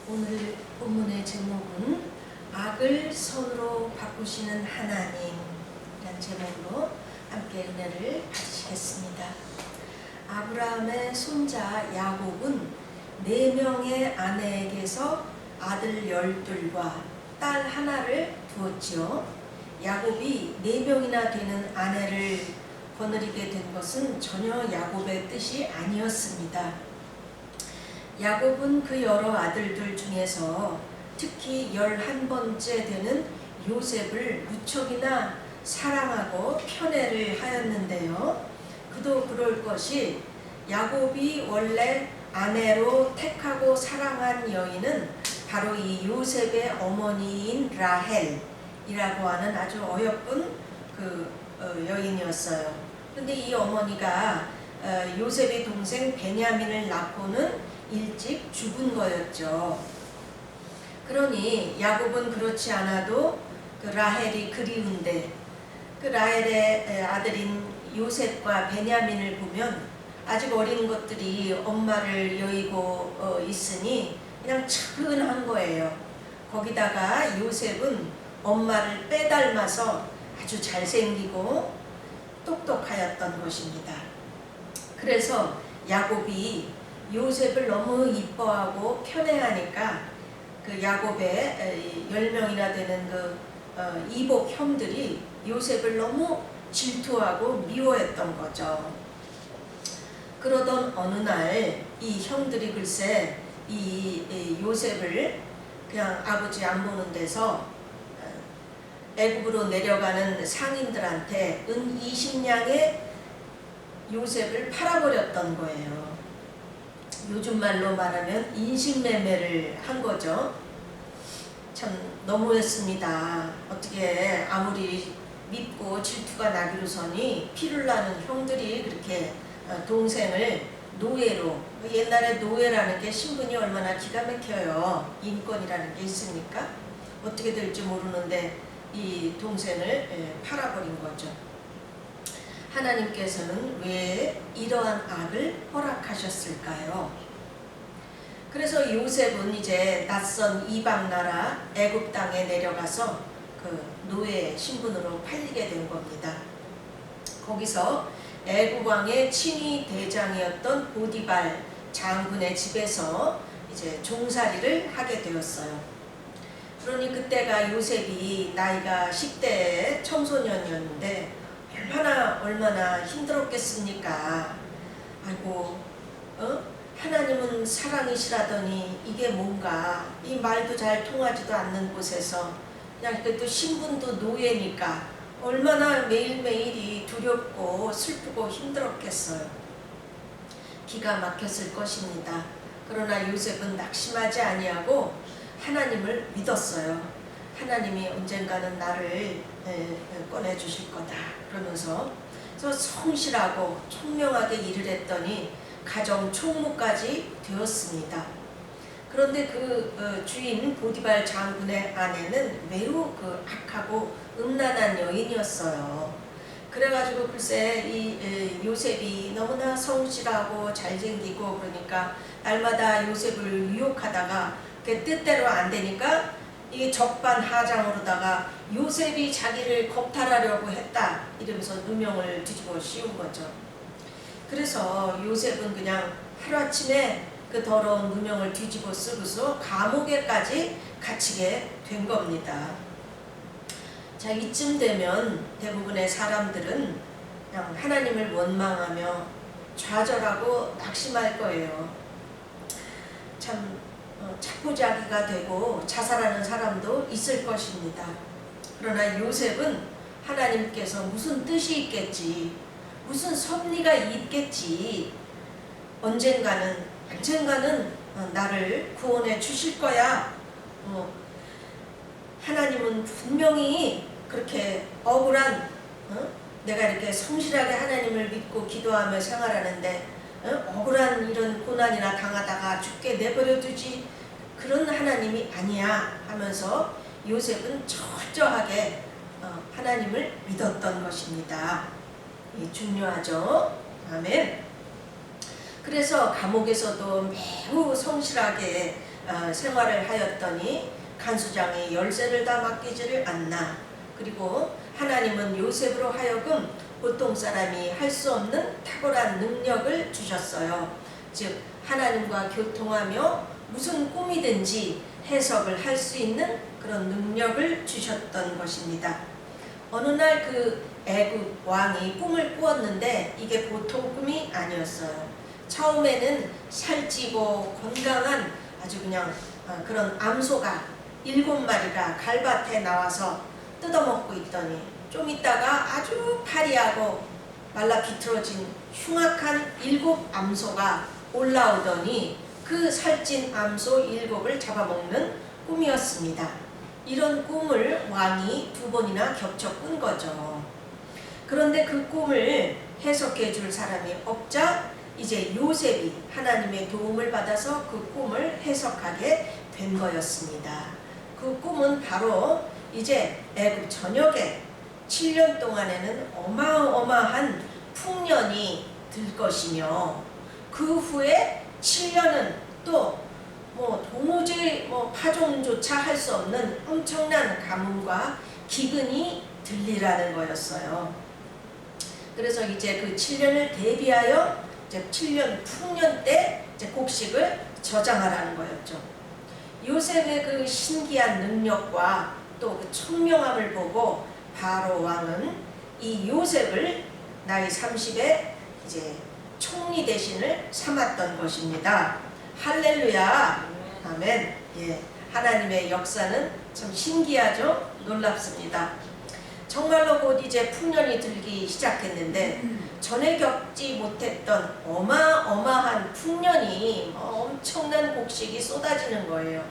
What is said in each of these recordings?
오늘 본문의 제목은 악을 선으로 바꾸시는 하나님이라는 제목으로 함께 은혜를 받으시겠습니다. 아브라함의 손자 야곱은 4명의 아내에게서 아들 12과 딸 하나를 두었지요. 야곱이 4명이나 되는 아내를 거느리게 된 것은 전혀 야곱의 뜻이 아니었습니다. 야곱은 그 여러 아들들 중에서 특히 11번째 되는 요셉을 무척이나 사랑하고 편애를 하였는데요. 그도 그럴 것이 야곱이 원래 아내로 택하고 사랑한 여인은 바로 이 요셉의 어머니인 라헬이라고 하는 아주 어여쁜 여인이었어요. 그런데 이 어머니가 요셉의 동생 베냐민을 낳고는 일찍 죽은 거였죠. 그러니 야곱은 그렇지 않아도 그 라헬이 그리운데 그 라헬의 아들인 요셉과 베냐민을 보면 아직 어린 것들이 엄마를 여의고 있으니 그냥 측은한 거예요. 거기다가 요셉은 엄마를 빼닮아서 아주 잘생기고 똑똑하였던 것입니다. 그래서 야곱이 요셉을 너무 이뻐하고 편애하니까 그 야곱의 10명이나 되는 이복 형들이 요셉을 너무 질투하고 미워했던 거죠. 그러던 어느 날 이 형들이 글쎄 이 요셉을 그냥 아버지 안 보는 데서 애굽으로 내려가는 상인들한테 은 20냥에 요셉을 팔아버렸던 거예요. 요즘 말로 말하면 인신매매를 한 거죠. 참 너무했습니다. 어떻게 아무리 밉고 질투가 나기로서니 피를 나는 형들이 그렇게 동생을 노예로, 옛날에 노예라는 게 신분이 얼마나 기가 막혀요. 인권이라는 게 있으니까 어떻게 될지 모르는데 이 동생을 팔아버린 거죠. 하나님께서는 왜 이러한 악을 허락하셨을까요? 그래서 요셉은 이제 낯선 이방 나라 애굽 땅에 내려가서 그 노예 신분으로 팔리게 된 겁니다. 거기서 애굽 왕의 친위 대장이었던 보디발 장군의 집에서 이제 종살이를 하게 되었어요. 그러니 그때가 요셉이 나이가 10대의 청소년이었는데 얼마나 힘들었겠습니까? 아이고, 하나님은 사랑이시라더니 이게 뭔가 이 말도 잘 통하지도 않는 곳에서 그냥 또 신분도 노예니까 얼마나 매일매일이 두렵고 슬프고 힘들었겠어요. 기가 막혔을 것입니다. 그러나 요셉은 낙심하지 아니하고 하나님을 믿었어요. 하나님이 언젠가는 나를 꺼내주실 거다 그러면서 성실하고 총명하게 일을 했더니 가정 총무까지 되었습니다. 그런데 그 주인 보디발 장군의 아내는 매우 악하고 음란한 여인이었어요. 그래가지고 글쎄 이 요셉이 너무나 성실하고 잘생기고 그러니까 날마다 요셉을 유혹하다가 뜻대로 안 되니까 이 적반하장으로다가 요셉이 자기를 겁탈하려고 했다 이러면서 누명을 뒤집어 씌운 거죠. 그래서 요셉은 그냥 하루아침에 그 더러운 누명을 뒤집어 쓰고서 감옥에까지 갇히게 된 겁니다. 자, 이쯤 되면 대부분의 사람들은 그냥 하나님을 원망하며 좌절하고 낙심할 거예요. 참 자포자기가 되고 자살하는 사람도 있을 것입니다. 그러나 요셉은 하나님께서 무슨 뜻이 있겠지, 무슨 섭리가 있겠지, 언젠가는 나를 구원해 주실 거야. 하나님은 분명히 그렇게 억울한 내가 이렇게 성실하게 하나님을 믿고 기도하며 생활하는데 억울한 이런 고난이나 당하다가 죽게 내버려 두지 그런 하나님이 아니야 하면서 요셉은 철저하게 하나님을 믿었던 것입니다. 이게 중요하죠. 아멘. 그래서 감옥에서도 매우 성실하게 생활을 하였더니 간수장의 열쇠를 다 맡기지를 않나. 그리고 하나님은 요셉으로 하여금 보통 사람이 할 수 없는 탁월한 능력을 주셨어요. 즉 하나님과 교통하며 무슨 꿈이든지 해석을 할 수 있는 그런 능력을 주셨던 것입니다. 어느 날 그 애굽 왕이 꿈을 꾸었는데 이게 보통 꿈이 아니었어요. 처음에는 살찌고 건강한 아주 그냥 그런 암소가 7마리가 갈밭에 나와서 뜯어먹고 있더니 좀 있다가 아주 파리하고 말라 비틀어진 흉악한 7 암소가 올라오더니 그 살찐 암소 7을 잡아먹는 꿈이었습니다. 이런 꿈을 왕이 2번이나 겹쳐 꾼 거죠. 그런데 그 꿈을 해석해 줄 사람이 없자 이제 요셉이 하나님의 도움을 받아서 그 꿈을 해석하게 된 거였습니다. 그 꿈은 바로 이제 애굽 전역에 7년 동안에는 어마어마한 풍년이 들 것이며 그 후에 7년은 또 도무지 파종조차 할 수 없는 엄청난 가뭄과 기근이 들리라는 거였어요. 그래서 이제 그 7년을 대비하여 이제 7년 풍년 때 이제 곡식을 저장하라는 거였죠. 요셉의 그 신기한 능력과 또 그 총명함을 보고 바로 왕은 이 요셉을 나이 30에 이제 총리 대신을 삼았던 것입니다. 할렐루야, 아멘. 예, 하나님의 역사는 참 신기하죠, 놀랍습니다. 정말로 곧 이제 풍년이 들기 시작했는데 전에 겪지 못했던 어마어마한 풍년이 엄청난 곡식이 쏟아지는 거예요.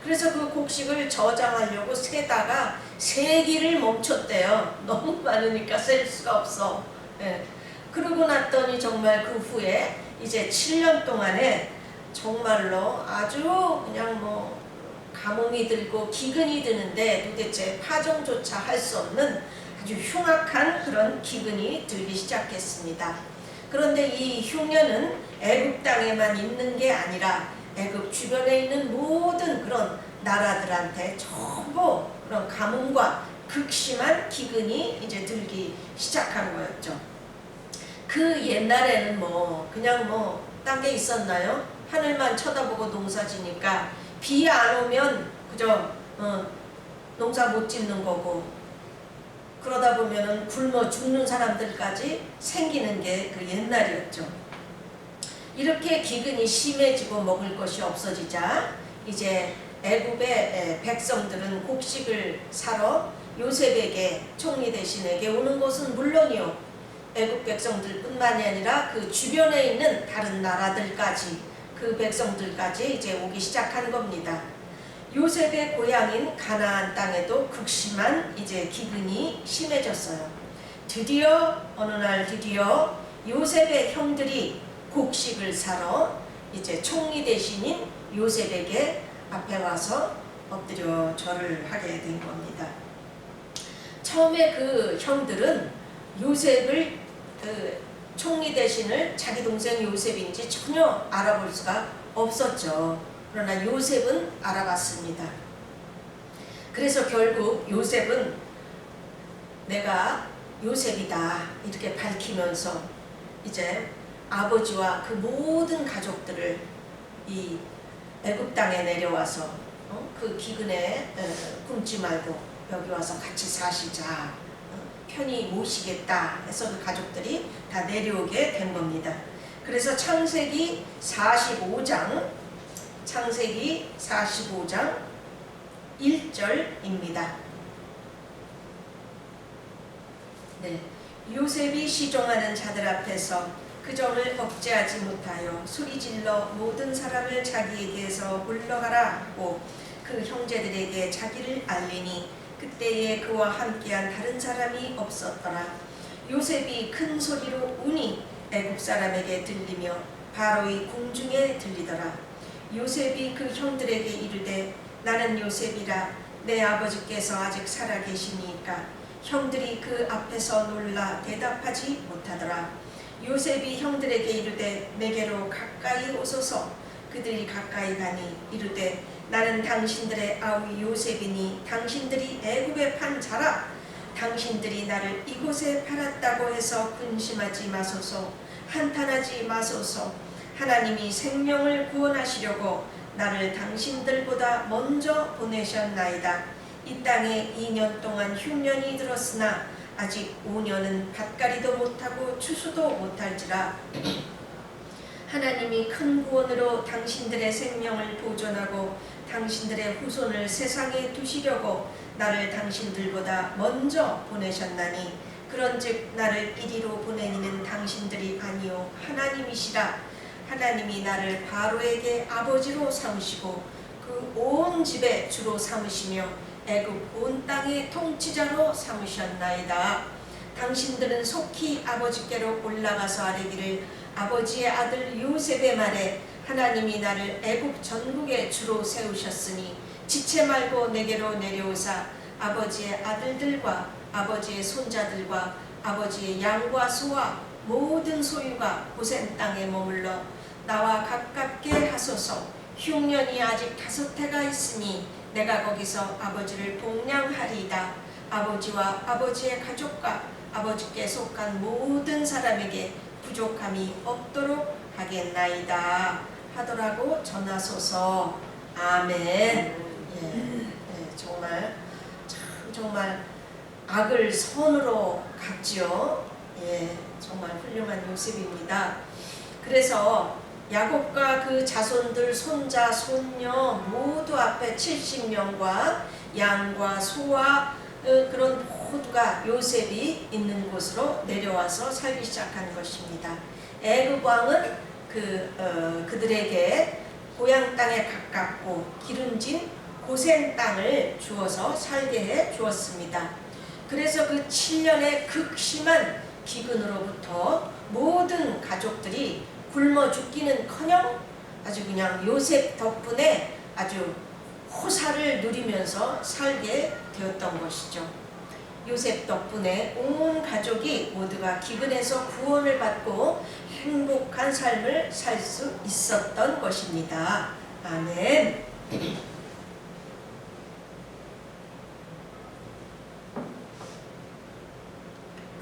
그래서 그 곡식을 저장하려고 세다가 세기를 멈췄대요. 너무 많으니까 셀 수가 없어. 예. 그러고 났더니 정말 그 후에 이제 7년 동안에 정말로 아주 그냥 가뭄이 들고 기근이 드는데 도대체 파종조차 할 수 없는 아주 흉악한 그런 기근이 들기 시작했습니다. 그런데 이 흉년은 애굽 땅에만 있는 게 아니라 애굽 주변에 있는 모든 그런 나라들한테 전부 그런 가뭄과 극심한 기근이 이제 들기 시작한 거였죠. 그 옛날에는 그냥 딴 게 있었나요? 하늘만 쳐다보고 농사 지니까 비 안 오면 그저 농사 못 짓는 거고, 그러다 보면은 굶어 죽는 사람들까지 생기는 게 그 옛날이었죠. 이렇게 기근이 심해지고 먹을 것이 없어지자 이제 애굽의 백성들은 곡식을 사러 요셉에게, 총리 대신에게 오는 것은 물론이요, 애굽 백성들뿐만이 아니라 그 주변에 있는 다른 나라들까지, 그 백성들까지 이제 오기 시작한 겁니다. 요셉의 고향인 가나안 땅에도 극심한 이제 기근이 심해졌어요. 어느 날 드디어 요셉의 형들이 곡식을 사러 이제 총리 대신인 요셉에게 앞에 와서 엎드려 절을 하게 된 겁니다. 처음에 그 형들은 요셉을 총리 대신을 자기 동생 요셉인지 전혀 알아볼 수가 없었죠. 그러나 요셉은 알아봤습니다. 그래서 결국 요셉은 내가 요셉이다 이렇게 밝히면서 이제 아버지와 그 모든 가족들을 이 애굽 땅에 내려와서 그 기근에 굶지 말고 여기 와서 같이 사시자, 편히 모시겠다 해서 그 가족들이 다 내려오게 된 겁니다. 그래서 창세기 45장 1절입니다. 네, 요셉이 시종하는 자들 앞에서 그 점을 억제하지 못하여 소리질러 모든 사람을 자기에게서 물러가라 하고 그 형제들에게 자기를 알리니 그때에 그와 함께한 다른 사람이 없었더라. 요셉이 큰 소리로 우니 애굽 사람에게 들리며 바로의 궁중에 들리더라. 요셉이 그 형들에게 이르되 나는 요셉이라. 내 아버지께서 아직 살아계시니까. 형들이 그 앞에서 놀라 대답하지 못하더라. 요셉이 형들에게 이르되 내게로 가까이 오소서. 그들이 가까이 가니 이르되 나는 당신들의 아우 요셉이니 당신들이 애굽에 판 자라. 당신들이 나를 이곳에 팔았다고 해서 근심하지 마소서. 한탄하지 마소서. 하나님이 생명을 구원하시려고 나를 당신들보다 먼저 보내셨나이다. 이 땅에 2년 동안 흉년이 들었으나 아직 5년은 밭갈이도 못하고 추수도 못할지라. 하나님이 큰 구원으로 당신들의 생명을 보존하고 당신들의 후손을 세상에 두시려고 나를 당신들보다 먼저 보내셨나니 그런즉 나를 이리로 보내니는 당신들이 아니요 하나님이시라. 하나님이 나를 바로에게 아버지로 삼으시고 그 온 집의 주로 삼으시며 애굽 온 땅의 통치자로 삼으셨나이다. 당신들은 속히 아버지께로 올라가서 아뢰기를 아버지의 아들 요셉의 말에 하나님이 나를 애굽 전국의 주로 세우셨으니 지체 말고 내게로 내려오사 아버지의 아들들과 아버지의 손자들과 아버지의 양과 소와 모든 소유가 고센 땅에 머물러 나와 가깝게 하소서. 흉년이 아직 5해가 있으니 내가 거기서 아버지를 복량하리이다. 아버지와 아버지의 가족과 아버지께 속한 모든 사람에게 부족함이 없도록 하겠나이다 하더라고 전하소서. 아멘. 정말 악을 선으로 갚지요. 정말 훌륭한 요셉입니다. 그래서 야곱과 그 자손들 손자 손녀 모두 앞에 70명과 양과 소와 그런 모두가 요셉이 있는 곳으로 내려와서 살기 시작한 것입니다. 애굽 왕은 그들에게 고향 땅에 가깝고 기름진 고센 땅을 주어서 살게 해 주었습니다. 그래서 그 7년의 극심한 기근으로부터 모든 가족들이 굶어 죽기는커녕 아주 그냥 요셉 덕분에 아주 호사를 누리면서 살게 되었던 것이죠. 요셉 덕분에 온 가족이 모두가 기근에서 구원을 받고 행복한 삶을 살 수 있었던 것입니다. 아멘.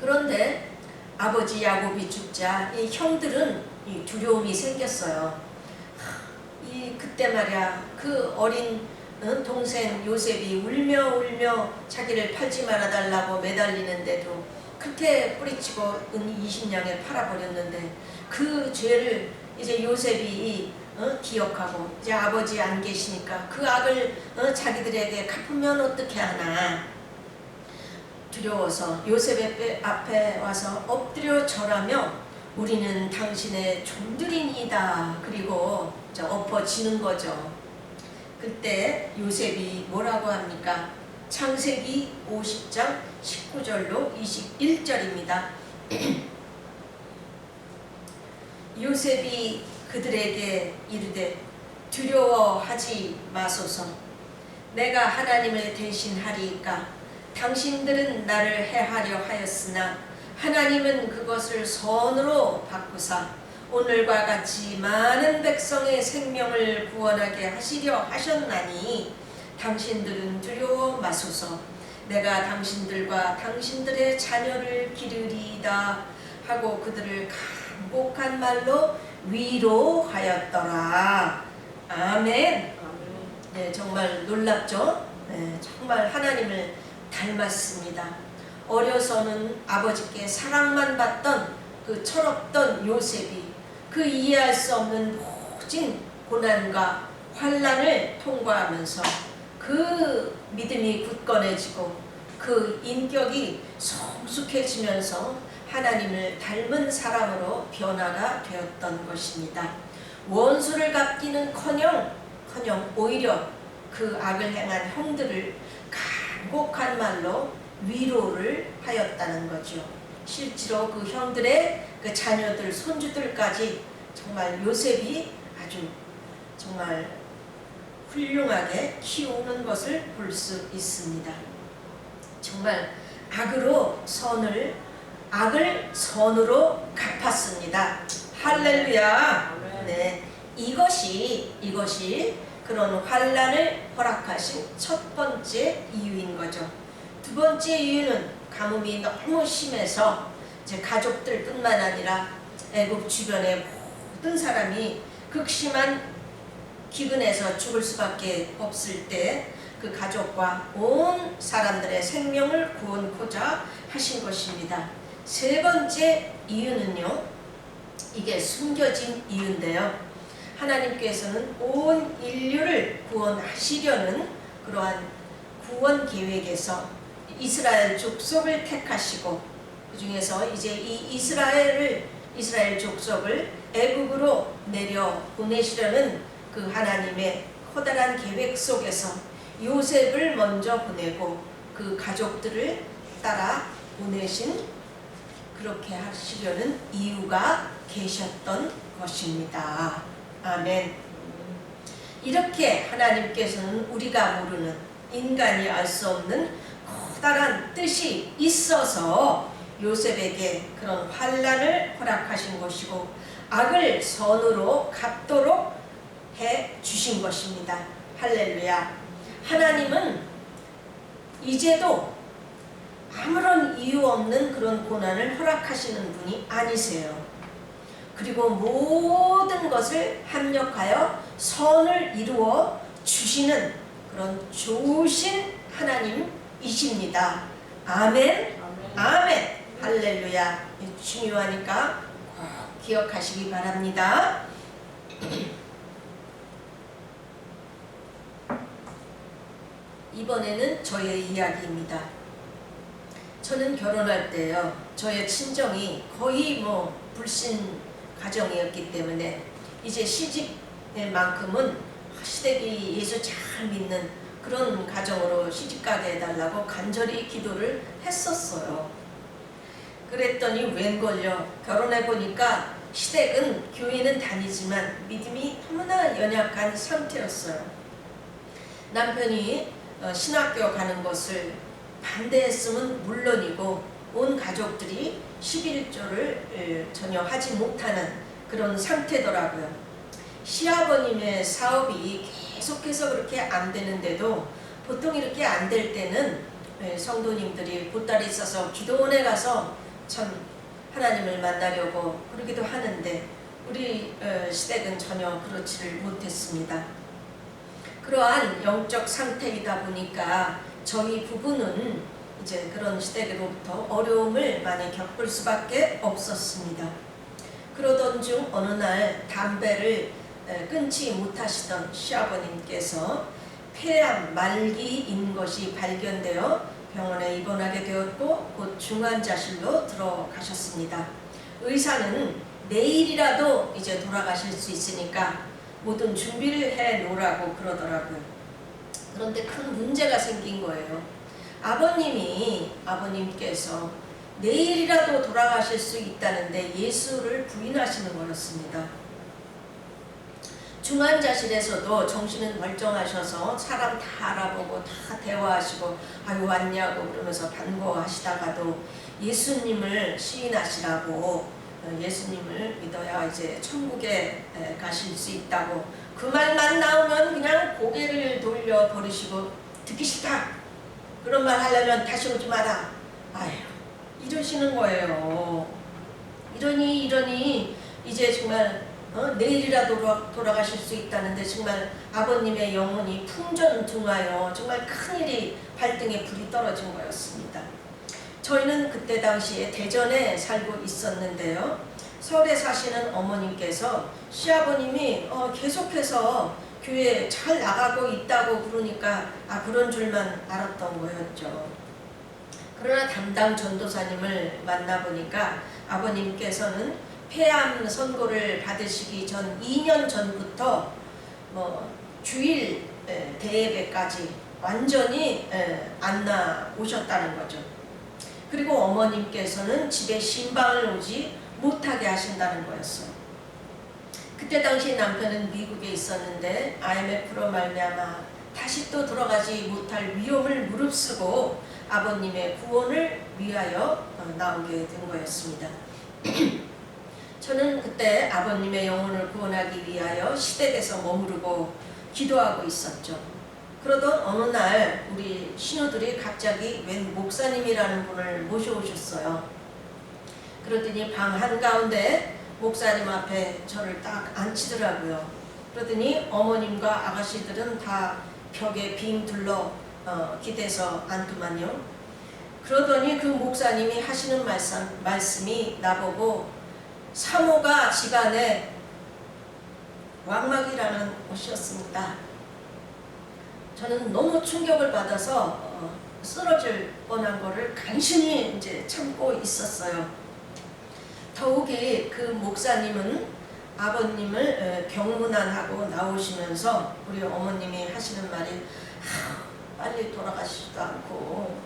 그런데 아버지 야곱이 죽자 이 형들은 이 두려움이 생겼어요. 그때 말이야 그 어린 동생 요셉이 울며 자기를 팔지 말아달라고 매달리는데도 그렇게 뿌리치고 20냥에 팔아버렸는데 그 죄를 이제 요셉이 기억하고 이제 아버지 안 계시니까 그 악을 자기들에게 갚으면 어떻게 하나 두려워서 요셉의 앞에 와서 엎드려 절하며 우리는 당신의 종들이니이다. 그리고 엎어지는 거죠. 그때 요셉이 뭐라고 합니까? 창세기 50장 19절로 21절입니다. 요셉이 그들에게 이르되 두려워하지 마소서. 내가 하나님을 대신하리이까. 당신들은 나를 해하려 하였으나 하나님은 그것을 선으로 바꾸사 오늘과 같이 많은 백성의 생명을 구원하게 하시려 하셨나니 당신들은 두려워 마소서. 내가 당신들과 당신들의 자녀를 기르리이다 하고 그들을 간곡한 말로 위로하였더라. 아멘. 네, 정말 놀랍죠? 네, 정말 하나님을 닮았습니다. 어려서는 아버지께 사랑만 받던 그 철없던 요셉이 그 이해할 수 없는 모진 고난과 환난을 통과하면서 그 믿음이 굳건해지고 그 인격이 성숙해지면서 하나님을 닮은 사람으로 변화가 되었던 것입니다. 원수를 갚기는커녕 오히려 그 악을 행한 형들을 간곡한 말로 위로를 하였다는 거죠. 실제로 그 형들의 그 자녀들, 손주들까지 정말 요셉이 아주 정말 훌륭하게 키우는 것을 볼 수 있습니다. 정말 악을 선으로 갚았습니다. 할렐루야. 네, 이것이 그런 환난을 허락하신 첫 번째 이유인 거죠. 두 번째 이유는 가뭄이 너무 심해서 이제 가족들뿐만 아니라 애굽 주변의 모든 사람이 극심한 기근에서 죽을 수밖에 없을 때 그 가족과 온 사람들의 생명을 구원코자 하신 것입니다. 세 번째 이유는요, 이게 숨겨진 이유인데요. 하나님께서는 온 인류를 구원하시려는 그러한 구원 계획에서 이스라엘 족속을 택하시고, 그 중에서 이제 이 이스라엘 족속을 애굽으로 내려 보내시려는 그 하나님의 커다란 계획 속에서 요셉을 먼저 보내고 그 가족들을 따라 보내신, 그렇게 하시려는 이유가 계셨던 것입니다. 아멘. 이렇게 하나님께서는 우리가 모르는, 인간이 알 수 없는 커다란 뜻이 있어서 요셉에게 그런 환난을 허락하신 것이고 악을 선으로 갚도록 해 주신 것입니다. 할렐루야. 하나님은 이제도 아무런 이유 없는 그런 고난을 허락하시는 분이 아니세요. 그리고 모든 것을 합력하여 선을 이루어 주시는 그런 좋으신 하나님이십니다. 아멘. 아멘. 할렐루야. 중요하니까 꼭 기억하시기 바랍니다. 이번에는 저의 이야기입니다. 저는 결혼할 때요, 저의 친정이 거의 불신 가정이었기 때문에 이제 시집만큼은 시댁이 예수 잘 믿는 그런 가정으로 시집가게 해달라고 간절히 기도를 했었어요. 그랬더니 웬걸요, 결혼해보니까 시댁은 교회는 다니지만 믿음이 너무나 연약한 상태였어요. 남편이 신학교 가는 것을 반대했으면 물론이고 온 가족들이 11조를 전혀 하지 못하는 그런 상태더라고요. 시아버님의 사업이 계속해서 그렇게 안 되는데도 보통 이렇게 안 될 때는 성도님들이 보따리 싸서 기도원에 가서 참 하나님을 만나려고 그러기도 하는데 우리 시댁은 전혀 그렇지를 못했습니다. 그러한 영적 상태이다 보니까 저희 부부는 이제 그런 시댁으로부터 어려움을 많이 겪을 수밖에 없었습니다. 그러던 중 어느 날 담배를 끊지 못하시던 시아버님께서 폐암 말기인 것이 발견되어 병원에 입원하게 되었고 곧 중환자실로 들어가셨습니다. 의사는 내일이라도 이제 돌아가실 수 있으니까 모든 준비를 해 놓으라고 그러더라고요. 그런데 큰 문제가 생긴 거예요. 아버님께서 내일이라도 돌아가실 수 있다는데 예수를 부인하시는 거였습니다. 중환자실에서도 정신은 멀쩡하셔서 사람 다 알아보고 다 대화하시고 아유 왔냐고 그러면서 반가워하시다가도 예수님을 시인하시라고, 예수님을 믿어야 이제 천국에 가실 수 있다고, 그 말만 나오면 그냥 고개를 돌려 버리시고 듣기 싫다, 그런 말 하려면 다시 오지 마라, 아휴 이러시는 거예요. 이러니 이제 정말 내일이라도 돌아가실 수 있다는데 정말 아버님의 영혼이 풍전등하여 정말 큰일이 발등에 불이 떨어진 거였습니다. 저희는 그때 당시에 대전에 살고 있었는데요. 서울에 사시는 어머님께서 시아버님이 계속해서 교회에 잘 나가고 있다고 그러니까 그런 줄만 알았던 거였죠. 그러나 담당 전도사님을 만나보니까 아버님께서는 폐암 선고를 받으시기 전 2년 전부터 주일 대예배까지 완전히 안 나오셨다는 거죠. 그리고 어머님께서는 집에 신방을 오지 못하게 하신다는 거였어요. 그때 당시 남편은 미국에 있었는데 IMF로 말미암아 다시 또 돌아가지 못할 위험을 무릅쓰고 아버님의 구원을 위하여 나오게 된 거였습니다. 저는 그때 아버님의 영혼을 구원하기 위하여 시댁에서 머무르고 기도하고 있었죠. 그러던 어느 날 우리 신우들이 갑자기 웬 목사님이라는 분을 모셔오셨어요. 그러더니 방 한가운데 목사님 앞에 저를 딱 앉히더라고요. 그러더니 어머님과 아가씨들은 다 벽에 빙 둘러 기대서 앉더만요. 그러더니 그 목사님이 하시는 말씀이 나보고 사모가 집안에 왕막이라는 옷이었습니다. 저는 너무 충격을 받아서 쓰러질 뻔한 거를 간신히 이제 참고 있었어요. 더욱이 그 목사님은 아버님을 병문안하고 나오시면서 우리 어머님이 하시는 말이 빨리 돌아가시지도 않고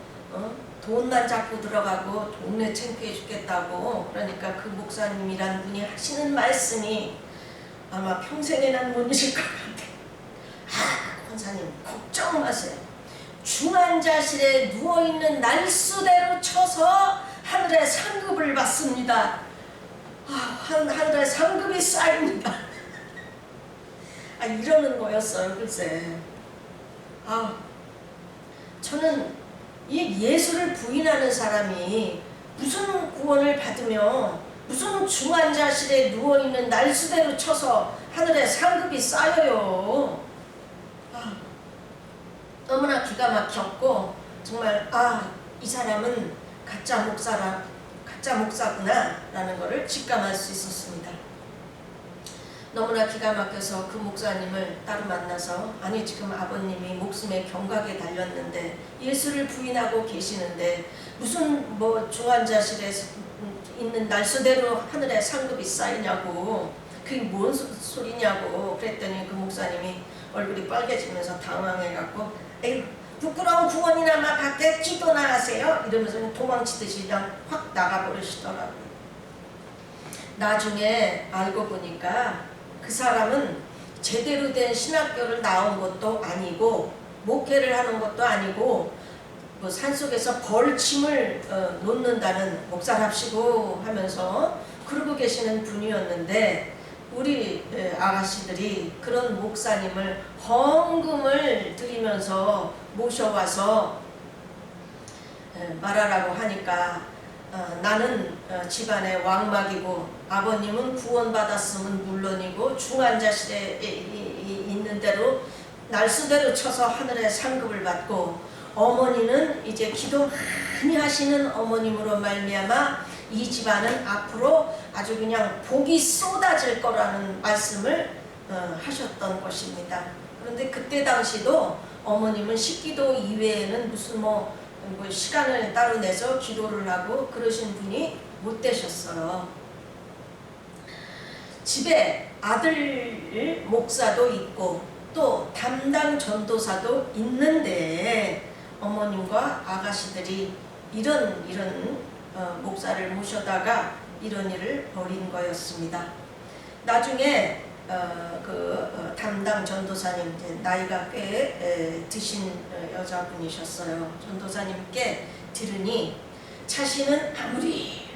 돈만 잡고 들어가고 동네 창피해 죽겠다고. 그러니까 그 목사님이란 분이 하시는 말씀이 아마 평생에 난 못 잊을 것 같아요. 권사님 걱정 마세요. 중환자실에 누워있는 날수대로 쳐서 하늘의 상급을 받습니다. 하늘의 상급이 쌓입니다. 이러는 거였어요. 글쎄. 저는 이 예수를 부인하는 사람이 무슨 구원을 받으며 무슨 중환자실에 누워있는 날수대로 쳐서 하늘의 상급이 쌓여요. 너무나 기가 막혔고 정말 이 사람은 가짜 목사구나 라는 것을 직감할 수 있었습니다. 너무나 기가 막혀서 그 목사님을 따로 만나서 지금 아버님이 목숨의 경각에 달렸는데 예수를 부인하고 계시는데 무슨 중환자실에 있는 날수대로 하늘의 상급이 쌓이냐고, 그게 뭔 소리냐고 그랬더니 그 목사님이 얼굴이 빨개지면서 당황해갖고 부끄러운 구원이나마 받게 기도나 하세요 이러면서 도망치듯이 그냥 확 나가버리시더라고요. 나중에 알고 보니까 그 사람은 제대로 된 신학교를 나온 것도 아니고 목회를 하는 것도 아니고 산속에서 벌침을 놓는다는 목사랍시고 하면서 그러고 계시는 분이었는데 우리 아가씨들이 그런 목사님을 헌금을 드리면서 모셔와서 말하라고 하니까 나는 집안의 왕막이고 아버님은 구원받았으면 물론이고 중환자실에 있는 대로 날수대로 쳐서 하늘의 상급을 받고 어머니는 이제 기도 많이 하시는 어머님으로 말미암아 이 집안은 앞으로 아주 그냥 복이 쏟아질 거라는 말씀을 하셨던 것입니다. 그런데 그때 당시도 어머님은 식기도 이외에는 무슨 시간을 따로 내서 기도를 하고 그러신 분이 못 되셨어요. 집에 아들 목사도 있고 또 담당 전도사도 있는데 어머님과 아가씨들이 이런 목사를 모셔다가 이런 일을 벌인 거였습니다. 나중에 담당 전도사님, 나이가 꽤 드신 여자분이셨어요. 전도사님께 들으니 자신은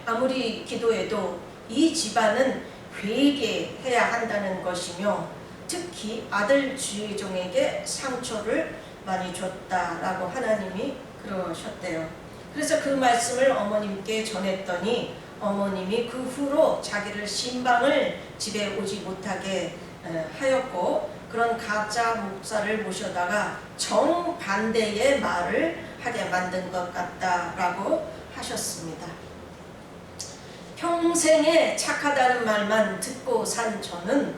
아무리 기도해도 이 집안은 회개해야 한다는 것이며 특히 아들 주의종에게 상처를 많이 줬다라고 하나님이 그러셨대요. 그래서 그 말씀을 어머님께 전했더니 어머님이 그 후로 자기를 신방을 집에 오지 못하게 하였고 그런 가짜 목사를 모셔다가 정반대의 말을 하게 만든 것 같다라고 하셨습니다. 평생에 착하다는 말만 듣고 산 저는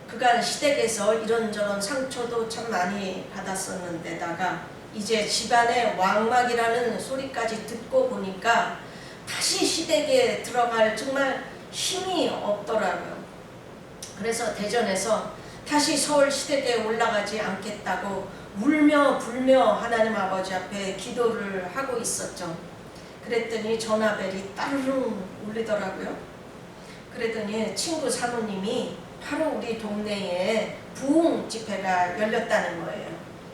그간 시댁에서 이런저런 상처도 참 많이 받았었는데다가 이제 집안에 왕막이라는 소리까지 듣고 보니까 다시 시댁에 들어갈 정말 힘이 없더라고요. 그래서 대전에서 다시 서울 시댁에 올라가지 않겠다고 울며 불며 하나님 아버지 앞에 기도를 하고 있었죠. 그랬더니 전화벨이 따르릉 울리더라고요. 그랬더니 친구 사모님이 바로 우리 동네에 부흥 집회가 열렸다는 거예요.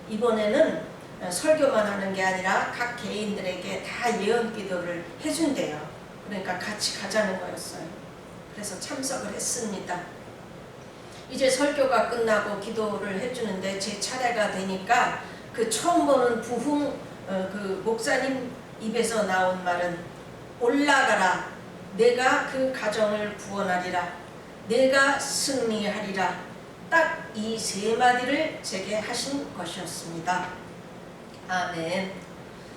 이번에는 설교만 하는 게 아니라 각 개인들에게 다 예언 기도를 해준대요. 그러니까 같이 가자는 거였어요. 그래서 참석을 했습니다. 이제 설교가 끝나고 기도를 해주는데 제 차례가 되니까 그 처음 보는 부흥 그 목사님 입에서 나온 말은 올라가라, 내가 그 가정을 구원하리라, 내가 승리하리라. 딱 이 세 마디를 제게 하신 것이었습니다. 아멘.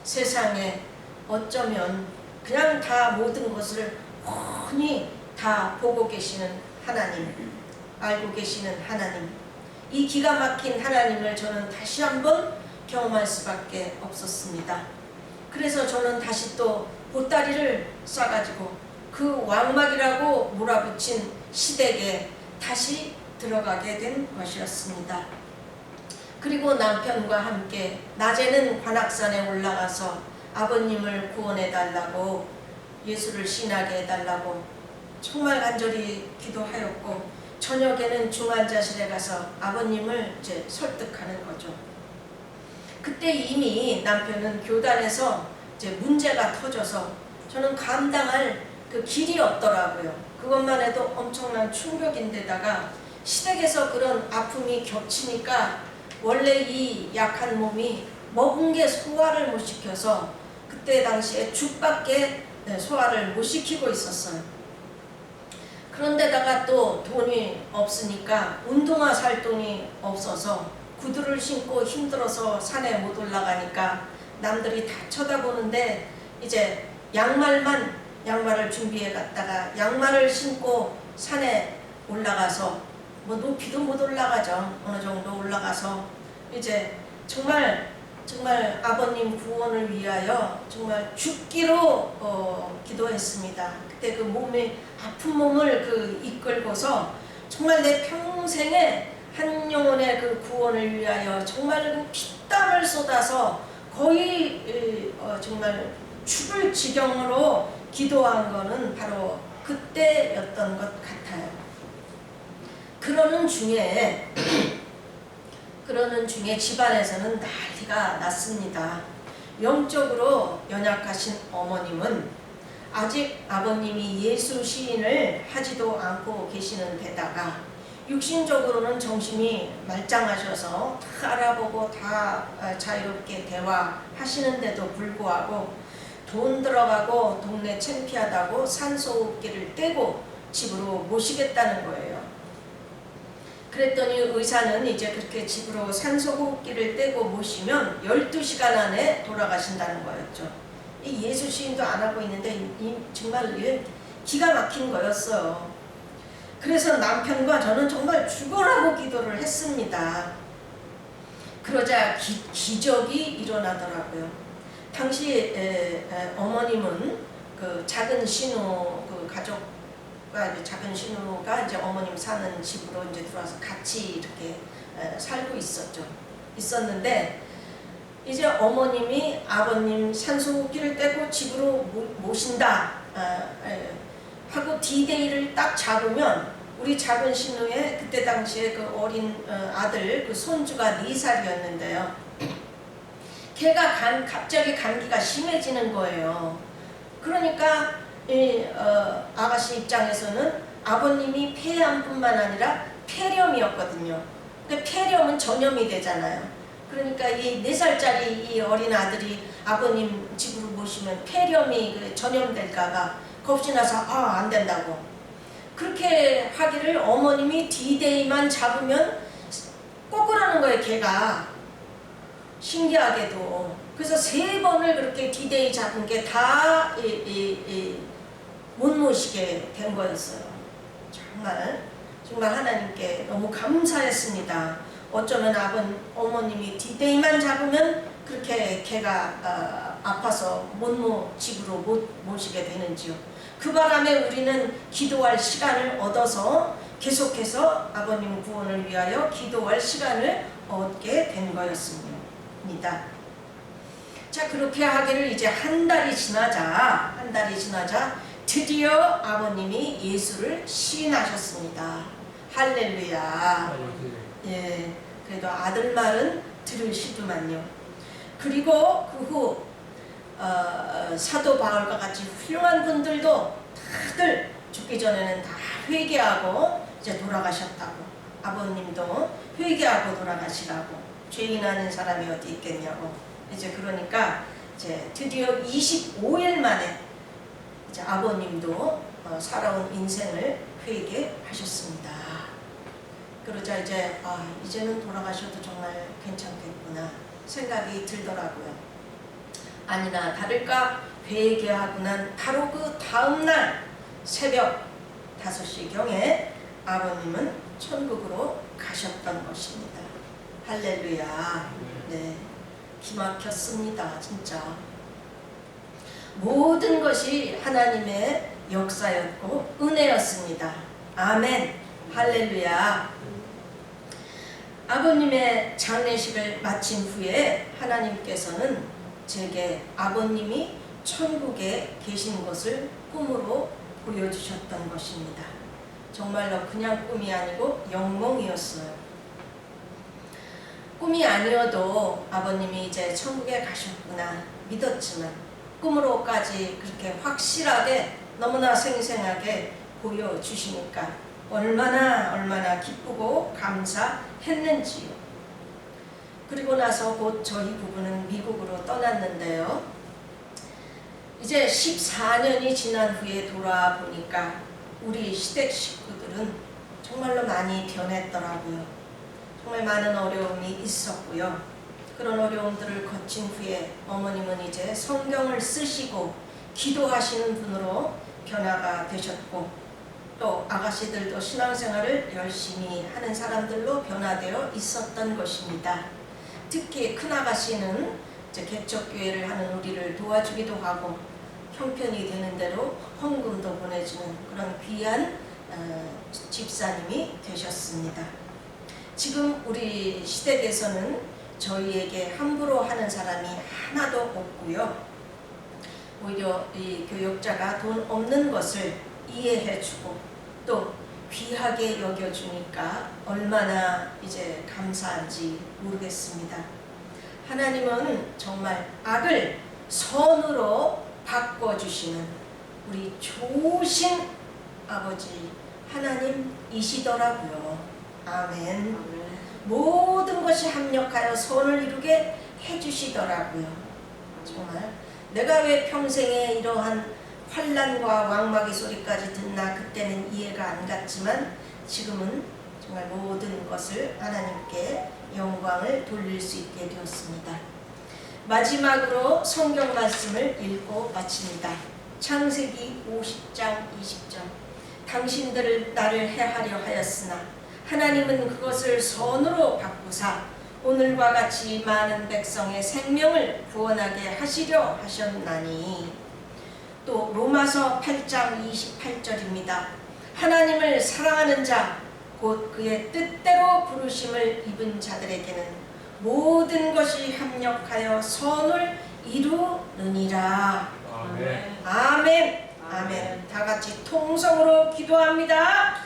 세상에 어쩌면 그냥 다 모든 것을 훤히 다 보고 계시는 하나님, 알고 계시는 하나님, 이 기가 막힌 하나님을 저는 다시 한번 경험할 수밖에 없었습니다. 그래서 저는 다시 또 보따리를 싸가지고 그 왕막이라고 몰아붙인 시댁에 다시 들어가게 된 것이었습니다. 그리고 남편과 함께 낮에는 관악산에 올라가서 아버님을 구원해 달라고, 예수를 신하게 해달라고 정말 간절히 기도하였고, 저녁에는 중환자실에 가서 아버님을 이제 설득하는 거죠. 그때 이미 남편은 교단에서 이제 문제가 터져서 저는 감당할 그 길이 없더라고요. 그것만 해도 엄청난 충격인데다가 시댁에서 그런 아픔이 겹치니까 원래 이 약한 몸이 먹은 게 소화를 못 시켜서 그때 당시에 죽밖에 소화를 못 시키고 있었어요. 그런데다가 또 돈이 없으니까 운동화 살 돈이 없어서 구두를 신고 힘들어서 산에 못 올라가니까 남들이 다 쳐다보는데 이제 양말을 준비해 갔다가 양말을 신고 산에 올라가서 뭐 높이도 못 올라가죠. 어느 정도 올라가서 이제 정말 아버님 구원을 위하여 정말 죽기로 기도했습니다. 그때 그 몸에 아픈 몸을 이끌고서 정말 내 평생에 한 영혼의 그 구원을 위하여 정말 피땀을 쏟아서 거의 정말 죽을 지경으로 기도한 거는 바로 그때였던 것 같아요. 그러는 중에 집안에서는 난리가 났습니다. 영적으로 연약하신 어머님은 아직 아버님이 예수 시인을 하지도 않고 계시는 데다가 육신적으로는 정신이 말짱하셔서 다 알아보고 다 자유롭게 대화하시는데도 불구하고 돈 들어가고 동네 창피하다고 산소호흡기를 떼고 집으로 모시겠다는 거예요. 그랬더니 의사는 이제 그렇게 집으로 산소호흡기를 떼고 모시면 12시간 안에 돌아가신다는 거였죠. 이 예수 시인도 안 하고 있는데 정말 기가 막힌 거였어요. 그래서 남편과 저는 정말 죽어라고 기도를 했습니다. 그러자 기적이 일어나더라고요. 당시 어머님은 그 작은 신우 그 가족과 작은 신우가 이제 어머님 사는 집으로 이제 들어와서 같이 이렇게 살고 있었는데 이제 어머님이 아버님 산소호흡기를 떼고 집으로 모신다 하고 D-Day를 딱 잡으면 우리 작은 신우의 그때 당시에 그 어린 아들 그 손주가 4살이었는데요. 걔가 갑자기 감기가 심해지는 거예요. 그러니까 아가씨 입장에서는 아버님이 폐암뿐만 아니라 폐렴이었거든요. 그러니까 폐렴은 전염이 되잖아요. 그러니까 이 4살짜리 이 어린 아들이 아버님 집으로 모시면 폐렴이 전염될까봐 겁이 나서 안 된다고. 그렇게 하기를 어머님이 D-Day만 잡으면 꼭 그러는 거예요, 걔가. 신기하게도. 그래서 3번을 그렇게 D-Day 잡은 게 다 못 모시게 된 거였어요. 정말 하나님께 너무 감사했습니다. 어쩌면 어머님이 D-Day만 잡으면 그렇게 걔가 아파서 집으로 못 모시게 되는지요. 그 바람에 우리는 기도할 시간을 얻어서 계속해서 아버님 구원을 위하여 기도할 시간을 얻게 된 거였습니다. 자, 그렇게 하기를 이제 한 달이 지나자 드디어 아버님이 예수를 시인하셨습니다. 할렐루야. 예, 그래도 아들 말은 들으시더만요. 그리고 그 후 사도 바울과 같이 훌륭한 분들도 다들 죽기 전에는 다 회개하고 이제 돌아가셨다고. 아버님도 회개하고 돌아가시라고. 죄인하는 사람이 어디 있겠냐고. 이제 그러니까 이제 드디어 25일 만에 이제 아버님도 살아온 인생을 회개하셨습니다. 그러자 이제 이제는 돌아가셔도 정말 괜찮겠구나 생각이 들더라고요. 아니나 다를까 회개하고 난 바로 그 다음날 새벽 5시경에 아버님은 천국으로 가셨던 것입니다. 할렐루야. 네, 기막혔습니다. 진짜 모든 것이 하나님의 역사였고 은혜였습니다. 아멘. 할렐루야. 아버님의 장례식을 마친 후에 하나님께서는 제게 아버님이 천국에 계신 것을 꿈으로 보여주셨던 것입니다. 정말로 그냥 꿈이 아니고 영몽이었어요. 꿈이 아니어도 아버님이 이제 천국에 가셨구나 믿었지만 꿈으로까지 그렇게 확실하게 너무나 생생하게 보여주시니까 얼마나 기쁘고 감사했는지요. 그리고 나서 곧 저희 부부는 미국으로 떠났는데요. 이제 14년이 지난 후에 돌아보니까 우리 시댁 식구들은 정말로 많이 변했더라고요. 정말 많은 어려움이 있었고요. 그런 어려움들을 거친 후에 어머님은 이제 성경을 쓰시고 기도하시는 분으로 변화가 되셨고, 또 아가씨들도 신앙생활을 열심히 하는 사람들로 변화되어 있었던 것입니다. 특히 큰아가씨는 이제 개척교회를 하는 우리를 도와주기도 하고 형편이 되는 대로 헌금도 보내주는 그런 귀한 집사님이 되셨습니다. 지금 우리 시댁에서는 저희에게 함부로 하는 사람이 하나도 없고요. 오히려 이 교역자가 돈 없는 것을 이해해주고 또 귀하게 여겨주니까 얼마나 이제 감사한지 모르겠습니다. 하나님은 정말 악을 선으로 바꿔주시는 우리 좋으신 아버지 하나님이시더라고요. 아멘. 모든 것이 합력하여 선을 이루게 해주시더라고요. 정말 내가 왜 평생에 이러한 환난과 왕마귀 소리까지 듣나 그때는 이해가 안 갔지만 지금은 정말 모든 것을 하나님께 영광을 돌릴 수 있게 되었습니다. 마지막으로 성경 말씀을 읽고 마칩니다. 창세기 50장 20절. 당신들을 나를 해하려 하였으나 하나님은 그것을 선으로 바꾸사 오늘과 같이 많은 백성의 생명을 구원하게 하시려 하셨나니. 또 로마서 8장 28절입니다. 하나님을 사랑하는 자 곧 그의 뜻대로 부르심을 입은 자들에게는 모든 것이 합력하여 선을 이루느니라. 아멘. 아멘. 아멘. 다 같이 통성으로 기도합니다.